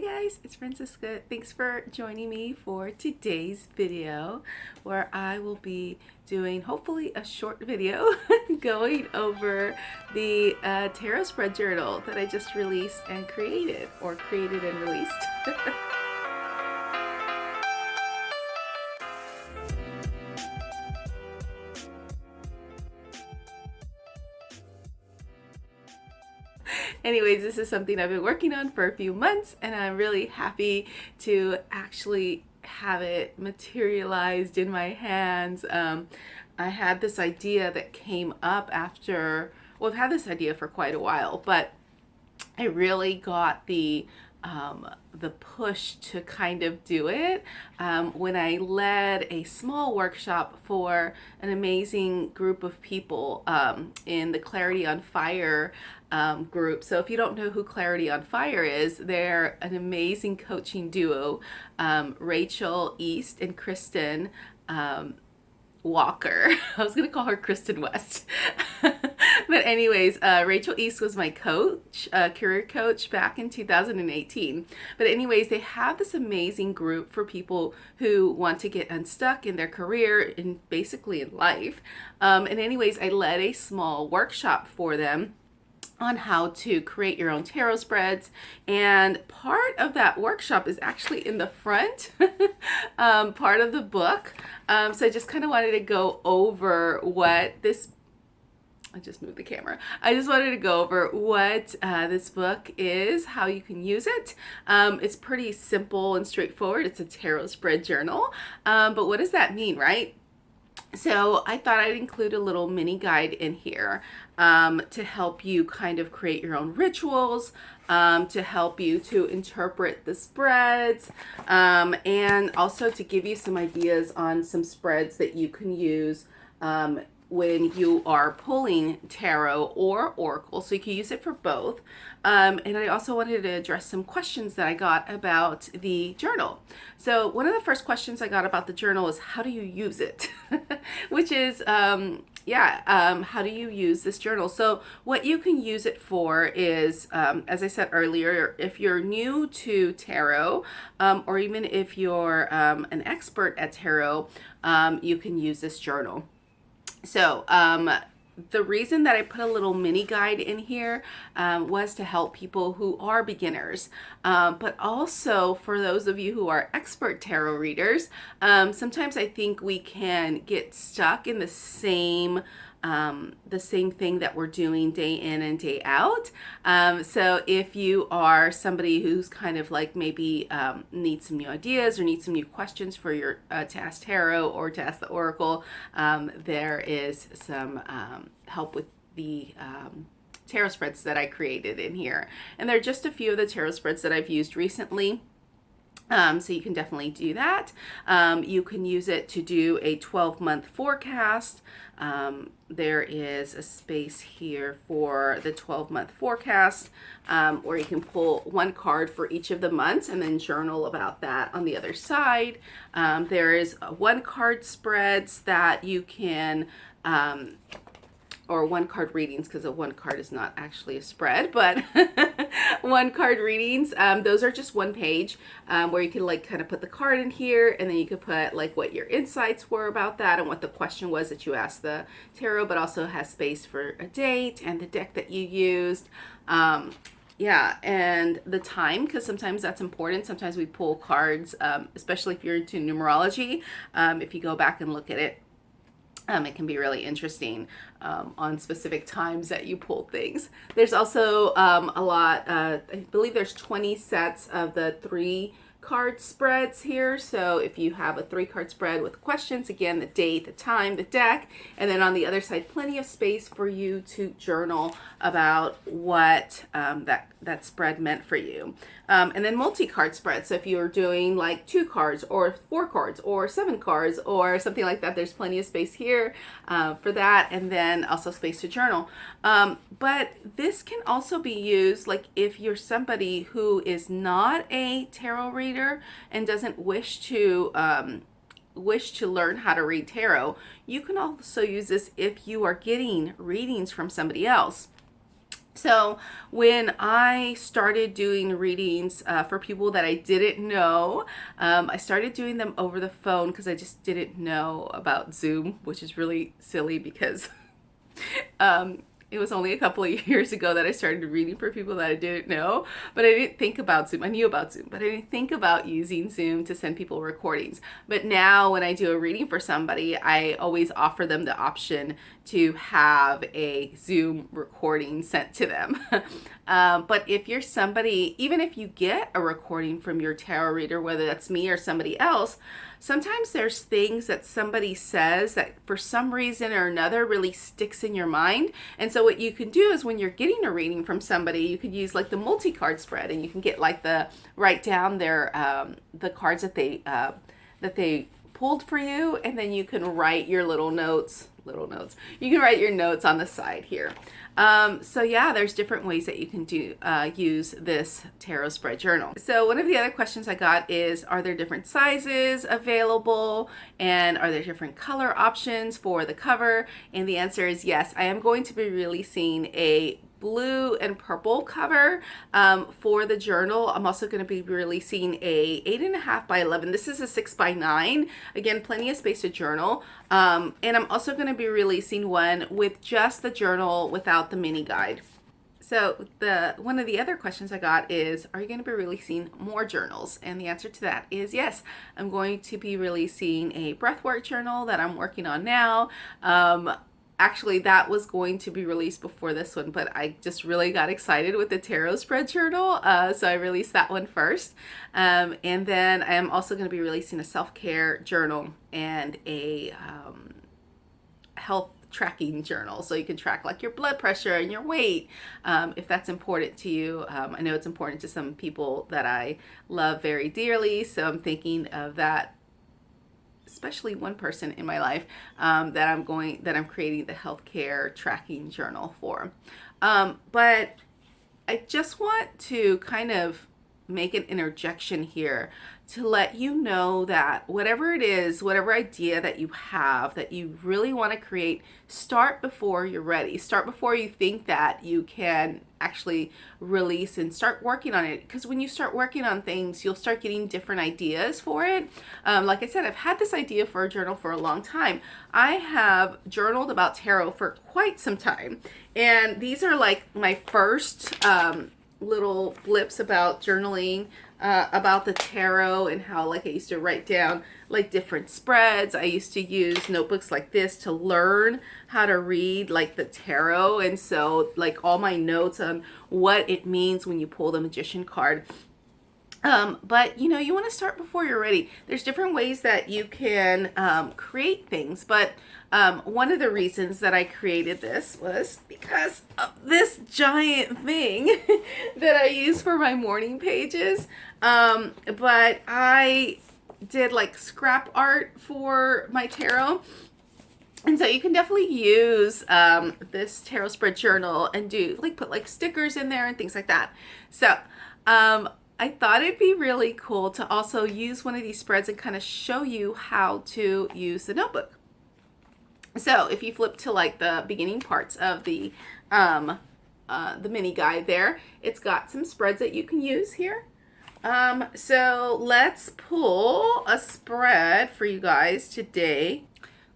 guys, it's Francisca. Thanks for joining me for today's video where I will be doing hopefully a short video going over the tarot spread journal that I just released and created and released. Anyways, this is something I've been working on for a few months, and I'm really happy to actually have it materialized in my hands. I had this idea that came up after, well, I've had this idea for quite a while, but I really got the push to kind of do it when I led a small workshop for an amazing group of people in the Clarity on Fire group. So if you don't know who Clarity on Fire is, they're an amazing coaching duo, Rachel East and Kristen Walker. I was going to call her Kristen West. But anyways, Rachel East was my coach, career coach back in 2018. But anyways, they have this amazing group for people who want to get unstuck in their career and basically in life. And anyways, I led a small workshop for them on how to create your own tarot spreads, and part of that workshop is actually in the front part of the book. So I just kind of wanted to go over what this I just moved the camera. I just wanted to go over what this book is, how you can use it. It's pretty simple and straightforward. It's a tarot spread journal. But what does that mean, right? So I thought I'd include a little mini guide in here to help you kind of create your own rituals, to help you to interpret the spreads, and also to give you some ideas on some spreads that you can use when you are pulling tarot or oracle, so you can use it for both. And I also wanted to address some questions that I got about the journal. So one of the first questions I got about the journal is, how do you use it? Which is, how do you use this journal? So what you can use it for is, as I said earlier, if you're new to tarot, or even if you're an expert at tarot, you can use this journal. So the reason that I put a little mini guide in here was to help people who are beginners, but also for those of you who are expert tarot readers. Sometimes I think we can get stuck in the same thing that we're doing day in and day out. So if you are somebody who's kind of like maybe needs some new ideas or needs some new questions for your to ask tarot or to ask the oracle, there is some help with the tarot spreads that I created in here. And there are just a few of the tarot spreads that I've used recently. So you can definitely do that. You can use it to do a 12-month forecast. There is a space here for the 12-month forecast, where you can pull one card for each of the months and then journal about that on the other side. There is one card spreads that you can or one card readings, because a one card is not actually a spread, but one card readings, those are just one page, where you can like kind of put the card in here, and then you could put like what your insights were about that and what the question was that you asked the tarot, but also has space for a date and the deck that you used. And the time, because sometimes that's important. Sometimes we pull cards, especially if you're into numerology. If you go back and look at it, it can be really interesting on specific times that you pull things. There's also a lot, I believe there's 20 sets of the 3 card spreads here. So if you have a 3-card spread with questions, again, the date, the time, the deck, and then on the other side, plenty of space for you to journal about what that spread meant for you. And then multi-card spreads. So if you're doing like 2 cards or 4 cards or 7 cards or something like that, there's plenty of space here for that. And then also space to journal. But this can also be used like if you're somebody who is not a tarot reader and doesn't wish to learn how to read tarot. You can also use this if you are getting readings from somebody else. So when I started doing readings for people that I didn't know, I started doing them over the phone because I just didn't know about Zoom, which is really silly because it was only a couple of years ago that I started reading for people that I didn't know, but I didn't think about Zoom. I knew about Zoom, but I didn't think about using Zoom to send people recordings. But now when I do a reading for somebody, I always offer them the option to have a Zoom recording sent to them. But if you're somebody, even if you get a recording from your tarot reader, whether that's me or somebody else, sometimes there's things that somebody says that for some reason or another really sticks in your mind. And so what you can do is when you're getting a reading from somebody, you could use like the multi-card spread, and you can get like write down their the cards that they pulled for you, and then you can write your little notes. You can write your notes on the side here. So yeah, there's different ways that you can use this tarot spread journal. So one of the other questions I got is, are there different sizes available, and are there different color options for the cover? And the answer is yes. I am going to be releasing a blue and purple cover for the journal. I'm also going to be releasing a 8.5 by 11. This is a 6 by 9. Again, plenty of space to journal. And I'm also going to be releasing one with just the journal without the mini guide. So one of the other questions I got is, are you going to be releasing more journals? And the answer to that is yes. I'm going to be releasing a breathwork journal that I'm working on now. Actually, that was going to be released before this one, but I just really got excited with the tarot spread journal, so I released that one first. And then I am also going to be releasing a self-care journal and a health tracking journal, so you can track like your blood pressure and your weight, if that's important to you. I know it's important to some people that I love very dearly, so I'm thinking of that, especially one person in my life that I'm creating the healthcare tracking journal for. But I just want to kind of make an interjection here to let you know that whatever it is, whatever idea that you have that you really want to create, start before you're ready. Start before you think that you can actually release, and start working on it. Because when you start working on things, you'll start getting different ideas for it. Like I said, I've had this idea for a journal for a long time. I have journaled about tarot for quite some time. And these are like my first little blips about journaling about the tarot, and how like I used to write down like different spreads. I used to use notebooks like this to learn how to read like the tarot, and so like all my notes on what it means when you pull the Magician card. But you know, you want to start before you're ready. There's different ways that you can create things, but one of the reasons that I created this was because of this giant thing that I use for my morning pages. But I did like scrap art for my tarot. And so you can definitely use this tarot spread journal and do like put like stickers in there and things like that. So I thought it'd be really cool to also use one of these spreads and kind of show you how to use the notebook. So if you flip to like the beginning parts of the mini guide there, it's got some spreads that you can use here. So let's pull a spread for you guys today.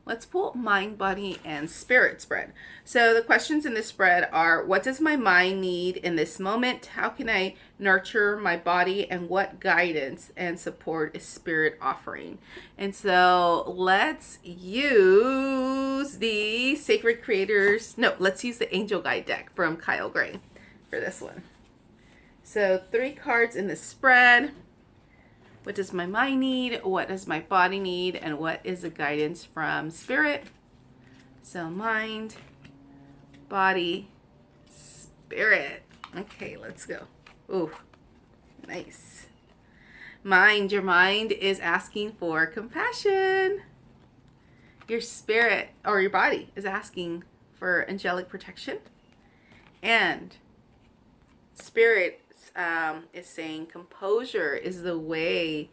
Let's pull mind, body, and spirit spread. So the questions in this spread are, what does my mind need in this moment? How can I nurture my body? And what guidance and support is spirit offering? And so let's use the Sacred Creators. No, let's use the Angel Guide deck from Kyle Gray for this one. So 3 cards in the spread. What does my mind need? What does my body need? And what is the guidance from spirit? So mind, body, spirit. Okay, let's go. Ooh, nice. Mind, your mind is asking for compassion. Your spirit or your body is asking for angelic protection. And spirit is saying composure is the way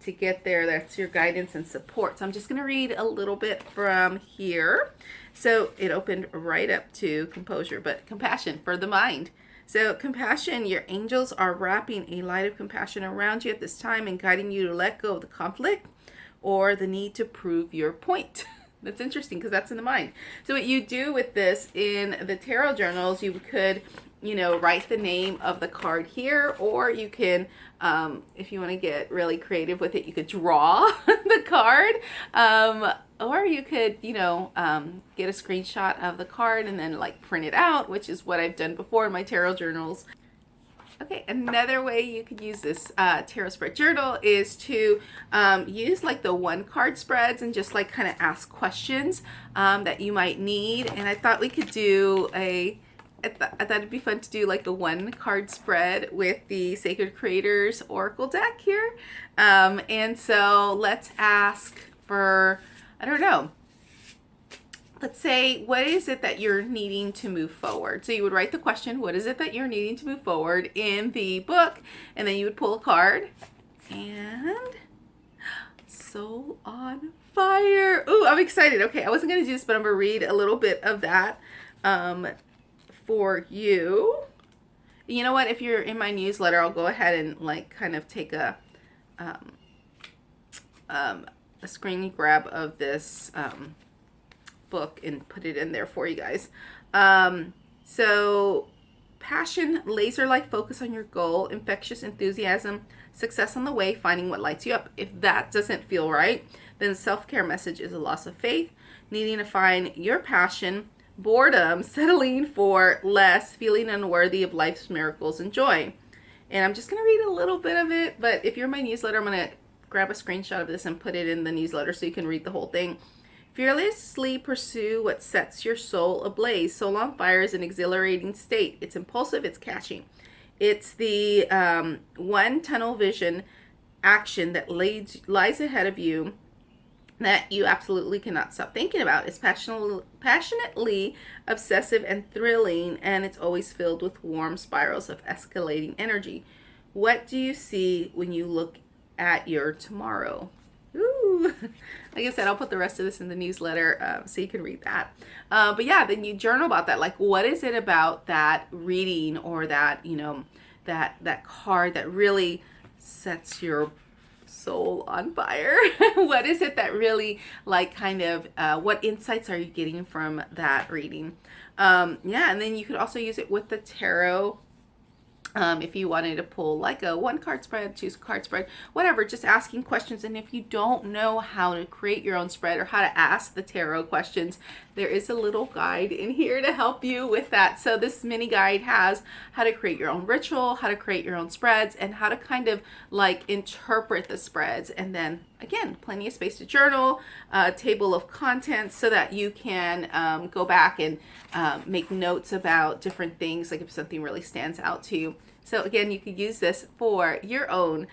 to get there. That's your guidance and support. So I'm just going to read a little bit from here. So it opened right up to composure, but compassion for the mind. So compassion, your angels are wrapping a light of compassion around you at this time and guiding you to let go of the conflict or the need to prove your point. That's interesting because that's in the mind. So what you do with this in the tarot journals, you could, write the name of the card here, or you can, if you want to get really creative with it, you could draw the card, or you could, get a screenshot of the card and then like print it out, which is what I've done before in my tarot journals. Okay, another way you could use this tarot spread journal is to use like the one card spreads and just like kind of ask questions that you might need. And I thought we could do I thought it'd be fun to do like a one card spread with the Sacred Creators Oracle deck here. And so let's ask for, I don't know, let's say, what is it that you're needing to move forward? So you would write the question, what is it that you're needing to move forward in the book? And then you would pull a card. And Soul on Fire. Ooh, I'm excited. Okay, I wasn't going to do this, but I'm going to read a little bit of that for you. You know what? If you're in my newsletter, I'll go ahead and like kind of take a screen grab of this book and put it in there for you guys. So passion, laser-like focus on your goal, infectious enthusiasm, success on the way, finding what lights you up. If that doesn't feel right, then self-care message is a loss of faith, needing to find your passion, boredom, settling for less, feeling unworthy of life's miracles and joy. And I'm just going to read a little bit of it, but if you're in my newsletter, I'm going to grab a screenshot of this and put it in the newsletter so you can read the whole thing. Fearlessly pursue what sets your soul ablaze. Soul on Fire is an exhilarating state. It's impulsive, it's catchy. It's the one tunnel vision action that lies ahead of you that you absolutely cannot stop thinking about. It's passionately obsessive and thrilling, and it's always filled with warm spirals of escalating energy. What do you see when you look at your tomorrow? Ooh. Like I said, I'll put the rest of this in the newsletter so you can read that. But yeah, then you journal about that. Like, what is it about that reading or that, that card that really sets your soul on fire? What is it that really, like, kind of, what insights are you getting from that reading? Yeah, and then you could also use it with the tarot. If you wanted to pull like a one card spread, choose a card spread, whatever, just asking questions. And if you don't know how to create your own spread or how to ask the tarot questions, there is a little guide in here to help you with that. So this mini guide has how to create your own ritual, how to create your own spreads, and how to kind of like interpret the spreads. And then again, plenty of space to journal, table of contents so that you can go back and make notes about different things, like if something really stands out to you. So again, you could use this for your own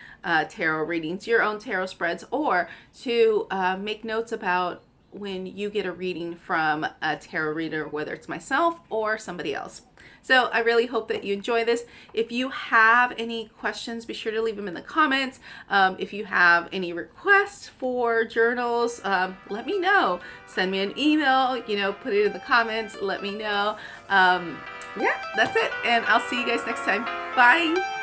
tarot readings, your own tarot spreads, or to make notes about when you get a reading from a tarot reader, whether it's myself or somebody else. So I really hope that you enjoy this. If you have any questions, be sure to leave them in the comments. If you have any requests for journals, let me know. Send me an email, put it in the comments, let me know. Yeah, that's it. And I'll see you guys next time. Bye.